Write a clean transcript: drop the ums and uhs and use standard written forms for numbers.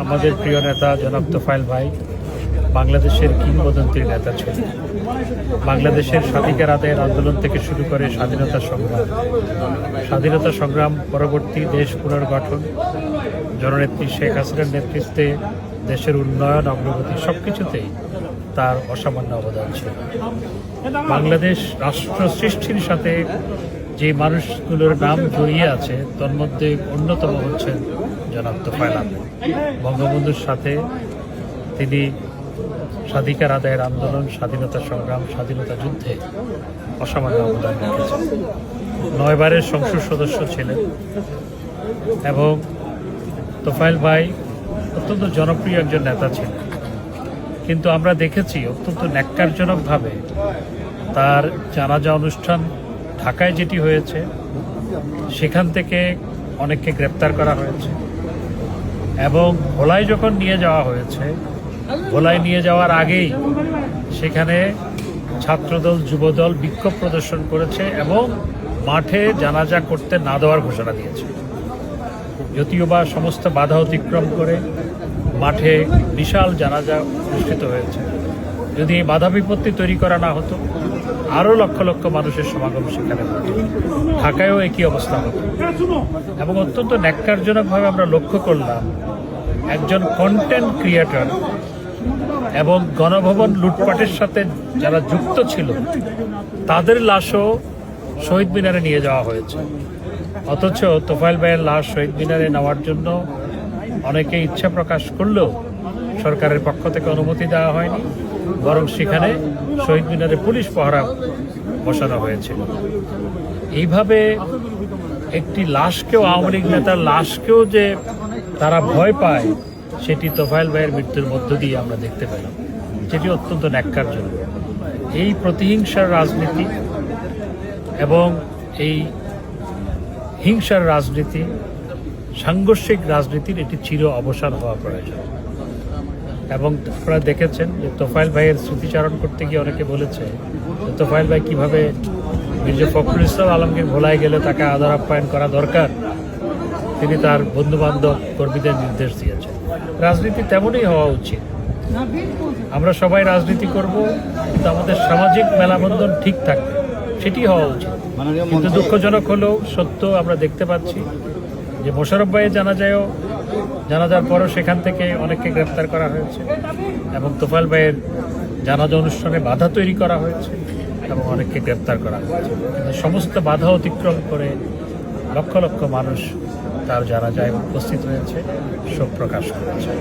আমাদের প্রিয় নেতা জনাব তোফায়েল ভাই বাংলাদেশের কিংবদন্তির নেতা ছিলেন। বাংলাদেশের স্বাধিকার আদায়ের আন্দোলন থেকে শুরু করে স্বাধীনতা সংগ্রাম পরবর্তী দেশ পুনর্গঠন, জননেত্রী শেখ হাসিনার নেতৃত্বে দেশের উন্নয়ন অগ্রগতি সবকিছুতেই তার অসামান্য অবদান ছিল। বাংলাদেশ রাষ্ট্র সৃষ্টির সাথে যে মানুষগুলোর নাম জড়িয়ে আছে তার মধ্যে অন্যতম হচ্ছেন জনাব তোফায়েল আহমেদ। বঙ্গবন্ধুর সাথে তিনি স্বাধিকার আদায়ের আন্দোলন, স্বাধীনতা সংগ্রাম, স্বাধীনতা যুদ্ধে অসামান্য অবদান রেখেছেন। 9 বারের সংসদ সদস্য ছিলেন এবং তোফায়েল ভাই অত্যন্ত জনপ্রিয় একজন নেতা ছিলেন। কিন্তু আমরা দেখেছি অত্যন্ত ন্যাক্কারজনকভাবে তার জানাজা অনুষ্ঠান ঢাকায় যেটি হয়েছে সেখান থেকে অনেককে গ্রেপ্তার করা হয়েছে এবং ভোলায় যখন নিয়ে যাওয়া হয়েছে, ভোলায় নিয়ে যাওয়ার আগেই সেখানে ছাত্রদল যুবদল বিক্ষোভ প্রদর্শন করেছে এবং মাঠে জানাজা করতে না দেওয়ার ঘোষণা দিয়েছে। যদিও বা সমস্ত বাধা অতিক্রম করে মাঠে বিশাল জানাজা অনুষ্ঠিত হয়েছে। যদি এই বাধা বিপত্তি তৈরি করা না হতো আরও লক্ষ লক্ষ মানুষের সমাগম সেখানে হতো। ঢাকায়ও একই অবস্থা হতো এবং অত্যন্ত ন্যাক্কারজনকভাবে আমরা লক্ষ্য করলাম একজন কন্টেন্ট ক্রিয়েটর এবং গণভবন লুটপাটের সাথে যারা যুক্ত ছিল তাদের লাশও শহীদ মিনারে নিয়ে যাওয়া হয়েছে। অথচ তোফায়েল ভাইয়ের লাশ শহীদ মিনারে নেওয়ার জন্য অনেকে ইচ্ছা প্রকাশ করলেও সরকারের পক্ষ থেকে অনুমতি দেওয়া হয়নি, বরং সেখানে শহীদ মিনারে পুলিশ পাহারা বসানো হয়েছিল। এইভাবে একটি লাশকেও, আওয়ামী লীগ নেতার লাশকেও যে তারা ভয় পায় সেটি তোফায়েল ভাইয়ের মৃত্যুর মধ্য দিয়ে আমরা দেখতে পেলাম, যেটি অত্যন্ত ন্যাক্কারজনক। এই প্রতিহিংসার রাজনীতি এবং এই হিংসার রাজনীতি, সাংঘর্ষিক রাজনীতির এটি চির অবসান হওয়া প্রয়োজন। এবং আপনারা দেখেছেন যে তোফায়েল ভাইয়ের স্মৃতিচারণ করতে গিয়ে অনেকে বলেছে তোফায়েল ভাই কীভাবে মির্জা ফখরুল ইসলাম আলমগীর ভোলায় গেলে তাকে আদর আপ্যায়ন করা দরকার তিনি তার বন্ধুবান্ধব কর্মীদের নির্দেশ দিয়েছেন। রাজনীতি তেমনই হওয়া উচিত। আমরা সবাই রাজনীতি করব, কিন্তু আমাদের সামাজিক মেলাবন্ধন ঠিক থাকবে, সেটি হওয়া উচিত। কিন্তু দুঃখজনক হলেও সত্য আমরা দেখতে পাচ্ছি যে মোশাররফ ভাইয়ের জানাজার পরও সেখান থেকে অনেককে গ্রেপ্তার করা হয়েছে এবং তোফায়েল ভাইয়ের জানাজা অনুষ্ঠানে বাধা তৈরি করা হয়েছে এবং অনেককে গ্রেপ্তার করা হয়েছে। কিন্তু সমস্ত বাধা অতিক্রম করে লক্ষ লক্ষ মানুষ তার জানাজায় উপস্থিত হয়েছে, শোক প্রকাশ করেছে।